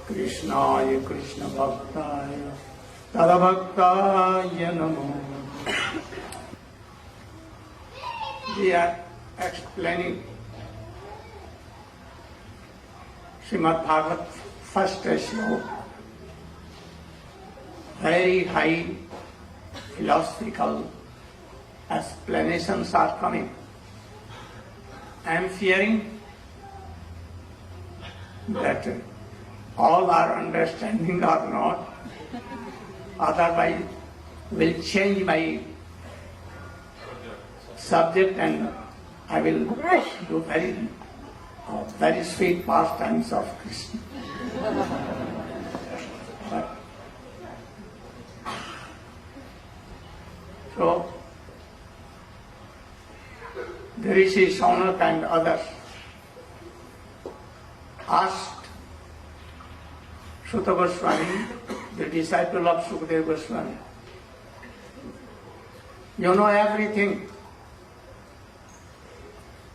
कृष्णाय कृष्ण भक्ताय तदभक्ताय नमो. We are explaining Srimad Bhagavat first sloka. Very high philosophical explanations are coming. I am fearing that all are understanding or not, otherwise will change my subject and I will do very sweet pastimes of Krishna. But, so, the Rishi Shaunak and others asked Shuta Goswami, the disciple of Sukadeva Goswami, you know everything.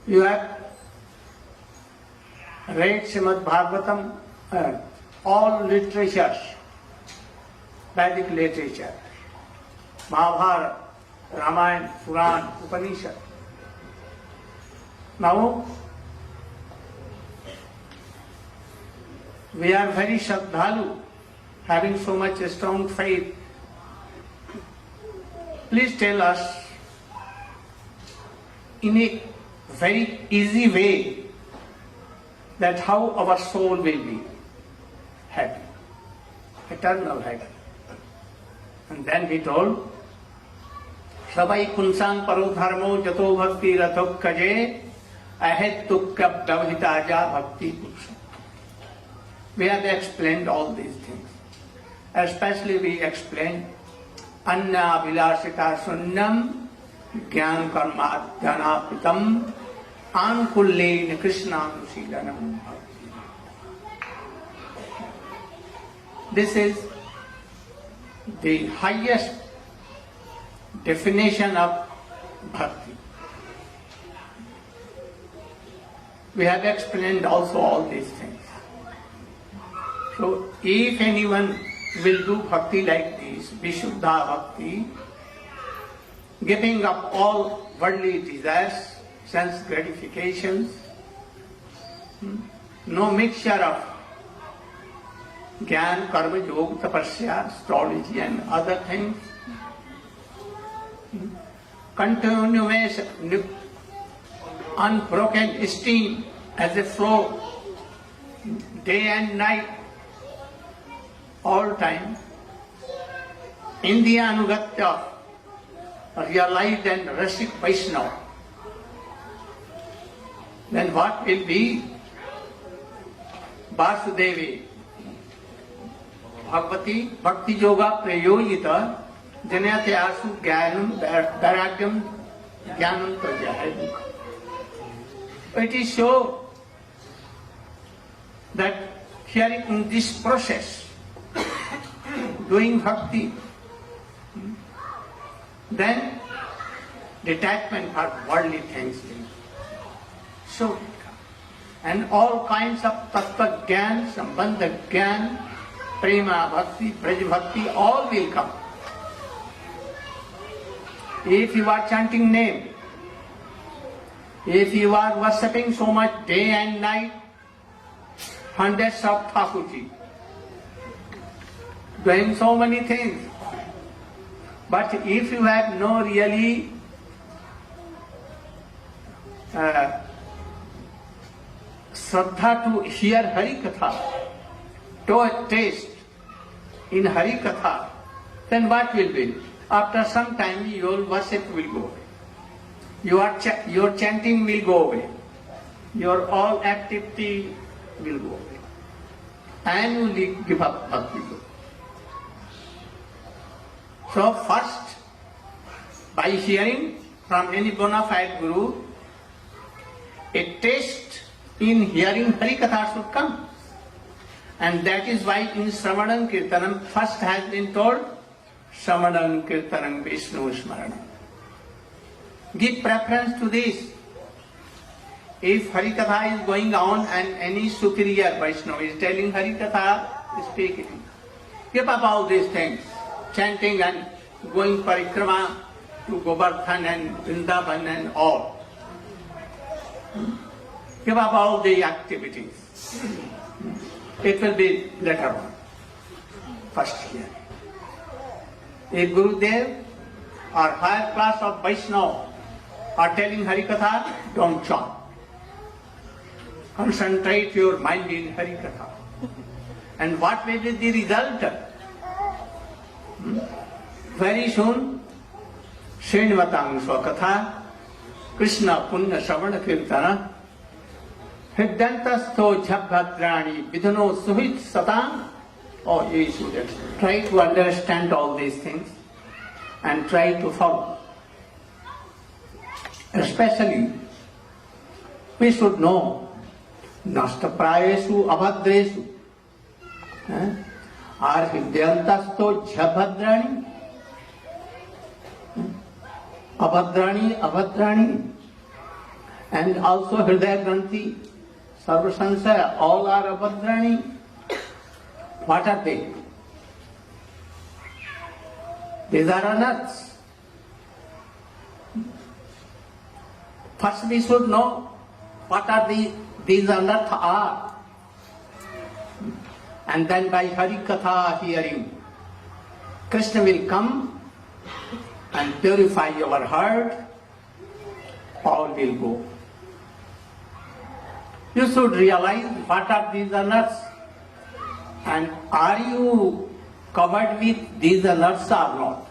You have read Srimad Bhagavatam, all literatures, Vedic literature, Mahabharata, Ramayana, Purana, Upanishad. Now, we are very Shraddhalu, having so much strong faith. Please tell us in a very easy way that how our soul will be happy, eternal happy. And then he told, Sabai kunsang paro dharmo jato bhakti rathok kaje ahetukka pravhitaja bhakti purusha. We have explained all these things. Especially we explained Anna Vilasita Sunyam Gyan Karma Dhanapitam Ankulleen Krishna Nusilanam. This is the highest definition of bhakti. We have explained also all these things. So, if anyone will do bhakti like this, Vishuddha bhakti, giving up all worldly desires, sense gratifications, no mixture of Gyan, Karma, Yoga, Tapasya, astrology and other things, continuous, unbroken stream as a flow, day and night, all time, in the anugatya, realized and rasic Vaishnava, then what will be Vasudevi, Bhagavati, Bhakti Yoga Prayojita, Janayate Asu Jnanam, Vairagyam, Jnanam Prajahaya. It is so that here in this process, doing bhakti, then detachment for worldly things will so become. And all kinds of tattva gyan, sambandha gyan, prema bhakti, braj bhakti, all will come. If you are chanting name, if you are worshipping so much day and night, hundreds of Thakurji, doing so many things. But if you have no really Shraddha to hear Hari Katha, to taste in Hari Katha, then what will be? After some time your worship will go away. Your chanting will go away. Your all activity will go away. And you will give up bhakti. So first, by hearing from any bona fide guru, a taste in hearing Hari Katha should come. And that is why in Sravanam Kirtanam first has been told, Sravanam Kirtanam Vishnu Smaranam. Give preference to this. if Hari Katha is going on and any superior Vaishnava is telling Hari Katha, speak it. Give up all these things, chanting and going parikrama to Govardhan and Vrindavan and all. Give up all the activities. It will be later on. First here. If Gurudev or higher class of Vaishnava are telling Hari Katha, don't chant. Concentrate your mind in Hari Katha. And what will be the result? Very soon, Srinvatang Swakatha, Krishna Punya Savana Kirtana, Hridyantasto Jhabhadrani Vidhano Suhit Satang. Oh, you should try to understand all these things and try to follow. Especially, we should know Nashtaprayesu Abhadresu are Hridyantasto Jhabhadrani Abhadrani and also Hridaya Granthi, Sarva Sansaya, all are Abhadrani. What are they? These are anarths. First we should know what are these anarthas are. And then by Hari Katha hearing, Krishna will come and purify your heart, all will go. You should realize what are these anarthas and are you covered with these anarthas or not.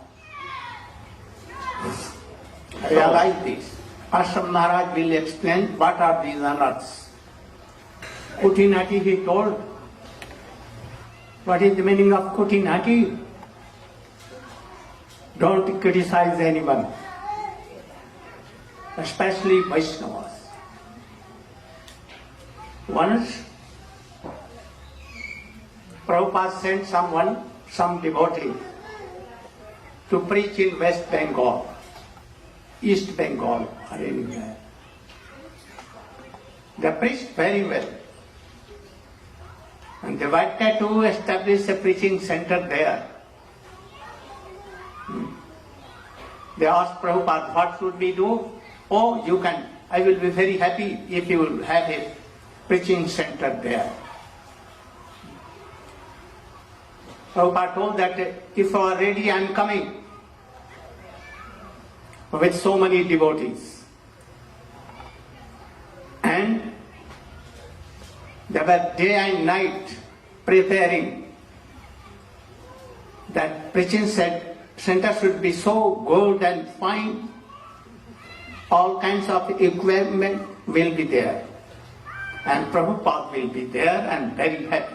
Realize this. Ashram Maharaj will explain what are these anarthas. Kutinati he told. What is the meaning of Kutinati? Don't criticize anyone, especially Vaishnavas. Once, Prabhupada sent some devotee, to preach in West Bengal, East Bengal, or anywhere. They preached very well. And they wanted to establish a preaching center there. They asked Prabhupada, what should we do? Oh, you can. I will be very happy if you will have a preaching center there. Prabhupada told that if you are ready, I am coming with so many devotees. And they were day and night preparing. That preaching center should be so good and fine. All kinds of equipment will be there. And Prabhupada will be there and very happy.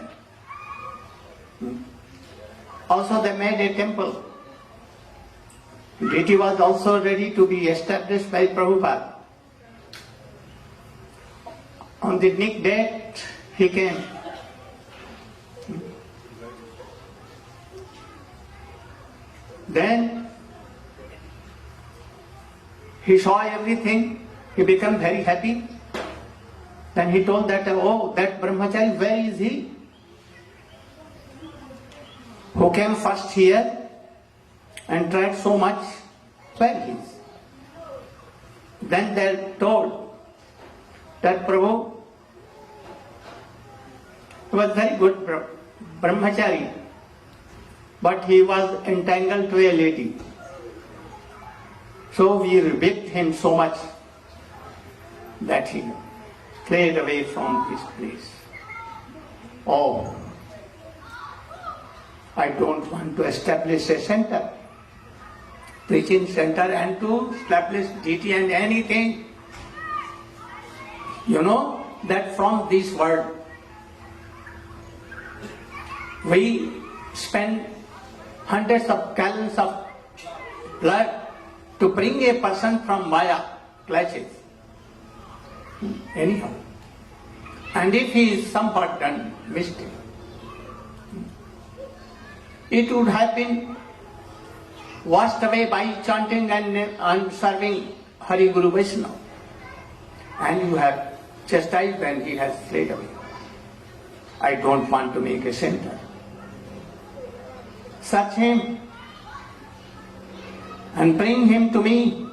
Also they made a temple. Deity was also ready to be established by Prabhupada. On the next date, he came. Then he saw everything, he became very happy. Then he told that, oh, that brahmachari, where is he? Who came first here and tried so much, where he is? Then they told that Prabhu, he was very good brahmachari, but he was entangled to a lady. So we rebuked him so much that he fled away from this place. Oh, I don't want to establish a center, preaching center, and to establish deity and anything. You know that from this world, we spend hundreds of gallons of blood to bring a person from Maya clutches. Anyhow. And if he is somewhat done mistake, it would have been washed away by chanting and serving Hari Guru Vaishnava. And you have chastised and he has fled away. I don't want to make a center. Search him and bring him to me.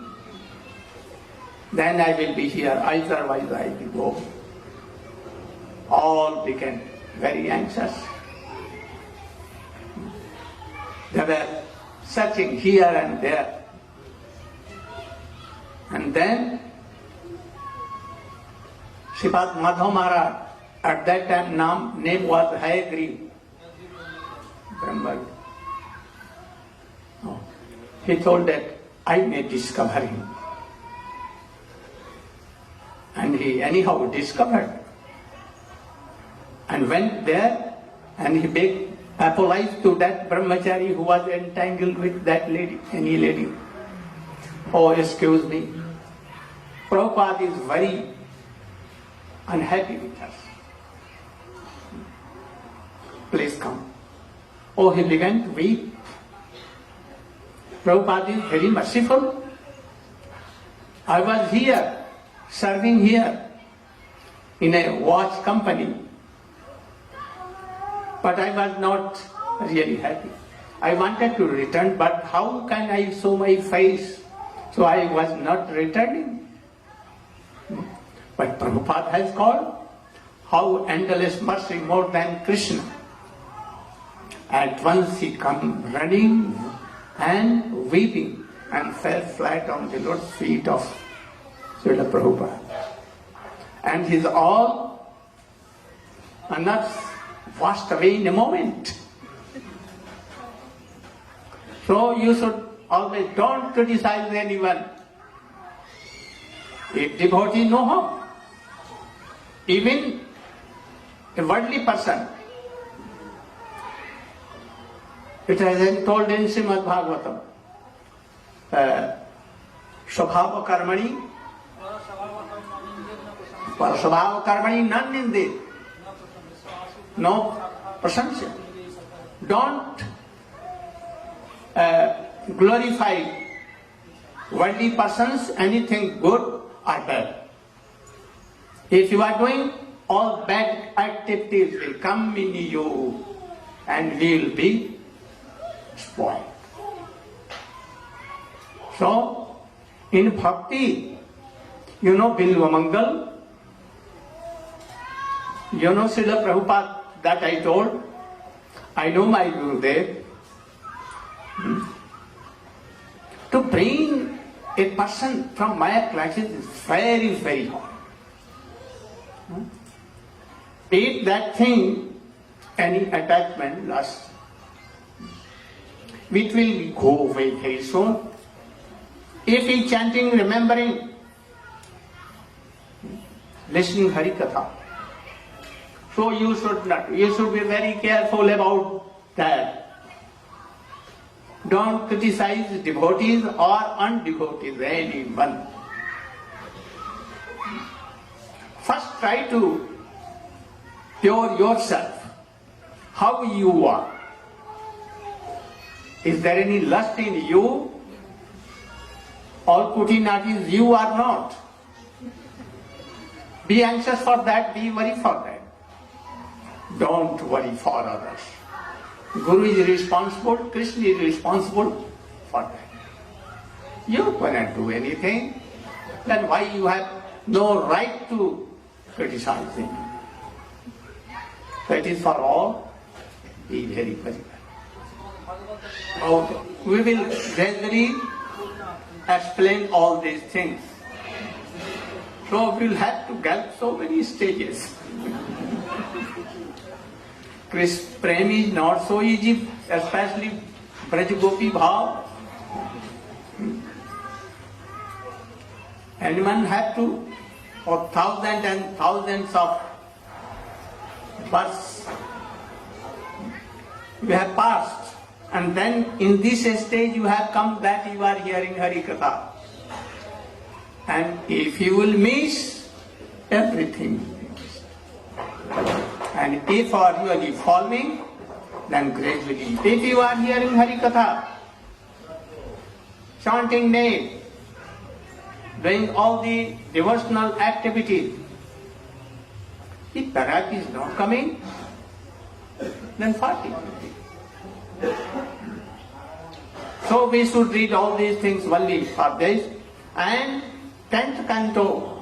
Then I will be here, otherwise I will go. All became very anxious. They were searching here and there. And then Sripad Madhav Maharaj, at that time name was Hayagriva Brahma. He told that I may discover him. And he anyhow discovered. And went there and he begged, apologized to that brahmachari who was entangled with that lady, any lady. Oh, excuse me. Prabhupada is very unhappy with us. Please come. Oh, he began to weep. Prabhupada is very merciful. I was here, serving here in a watch company. But I was not really happy. I wanted to return, but how can I show my face? So I was not returning. But Prabhupada has called. How endless mercy more than Krishna. At once he come running and weeping and fell flat on the Lord's feet of Srila Prabhupada. And his all nerves washed away in a moment. So you should always don't criticize anyone. If devotee no harm, even a worldly person. It has been told in Srimad Bhagavatam, Swabhava Karmani, Swabhava Karmani nan ninde, no prasansya. Don't glorify worldly persons, anything good or bad. If you are doing, all bad activities will come in you and will be spoiled. So, in bhakti, you know Bilva Mangal, you know Srila Prabhupada that I told, I know my Gurudev. To bring a person from Maya classes is very, very hard. If that thing, any attachment, lust, which will go away very soon. If he chanting, remembering, listening Hari Katha. So you should be very careful about that. Don't criticize devotees or undevotees, anyone. First try to pure yourself, how you are. Is there any lust in you? All Kutinati is you or not? Be anxious for that, be worried for that. Don't worry for others. Guru is responsible, Krishna is responsible for that. You cannot do anything, then why you have no right to criticize him? That is for all, be very, very well. Okay. We will gradually explain all these things. So we will have to get so many stages. Krishna Prem is not so easy, especially Brajagopi Bhav. Anyone have to, for thousands and thousands of births, you have passed. And then in this stage you have come that you are hearing Hari Katha. And if you will miss, everything will miss. And if you are really following, then gradually. If you are hearing Hari Katha, chanting name, doing all the devotional activities, If Parag is not coming, then 40. So we should read all these things only for this. And 10th canto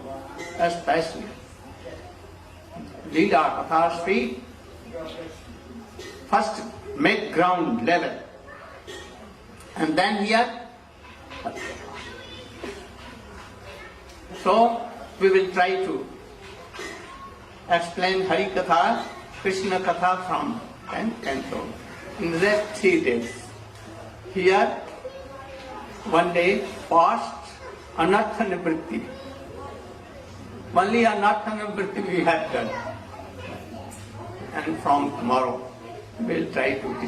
especially. Leela Katha Street. First make ground level. And then here. So we will try to explain Hari Katha, Krishna Katha from 10th canto in the next 3 days. Here, one day, past Anartha Nivritti. Only Anartha Nivritti we have done. And from tomorrow, we will try to